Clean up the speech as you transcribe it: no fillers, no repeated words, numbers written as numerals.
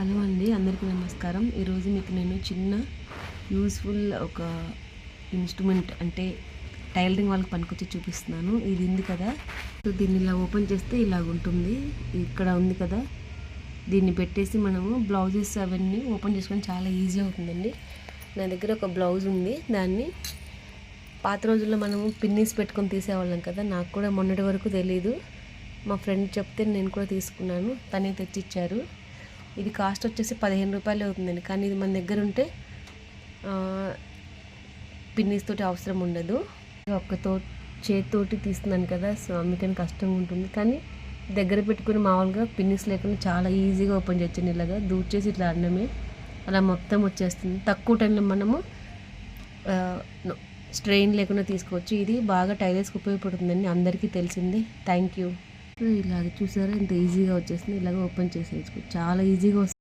Hello అండి, అందరికీ నమస్కారం. ఈరోజు మీకు నేను చిన్న యూస్ఫుల్ ఒక ఇన్స్ట్రుమెంట్ అంటే టైలరింగ్ వాళ్ళకి పనికొచ్చి చూపిస్తున్నాను. ఇది ఉంది కదా, సో దీన్ని ఇలా ఓపెన్ చేస్తే ఇలాగ ఉంటుంది. ఇక్కడ ఉంది కదా, దీన్ని పెట్టేసి మనము బ్లౌజెస్ అవన్నీ ఓపెన్ చేసుకొని చాలా ఈజీ అవుతుందండి. నా దగ్గర ఒక బ్లౌజ్ ఉంది. దాన్ని పాత రోజుల్లో మనము పిన్నీస్ పెట్టుకొని తీసేవాళ్ళం కదా, నాకు కూడా మొన్నటి వరకు తెలీదు. మా ఫ్రెండ్ చెప్తే నేను కూడా తీసుకున్నాను, తనే తెచ్చిచ్చారు. ఇది కాస్ట్ వచ్చేసి 15 రూపాయలు అవుతుందండి. కానీ ఇది మన దగ్గర ఉంటే పిన్నీస్ తోటి అవసరం ఉండదు. చేతితోటి తీస్తున్నాను కదా, సో అందుకని కష్టంగా ఉంటుంది. కానీ దగ్గర పెట్టుకుని మామూలుగా పిన్నీస్ లేకుండా చాలా ఈజీగా ఓపెన్ చేయొచ్చు. ఇలాగా దూర్చేసి ఇట్లా అన్నమే అలా మొత్తం వచ్చేస్తుంది. తక్కువ టైంలో మనము స్ట్రెయిన్ లేకుండా తీసుకోవచ్చు. ఇది బాగా టైలర్స్కి ఉపయోగపడుతుందండి, అందరికీ తెలిసిందే. Thank you. ఇలాగ చూసారా, ఇంత ఈజీగా వచ్చేస్తుంది. ఇలాగ ఓపెన్ చేసేయచ్చు, చాలా ఈజీగా వస్తుంది.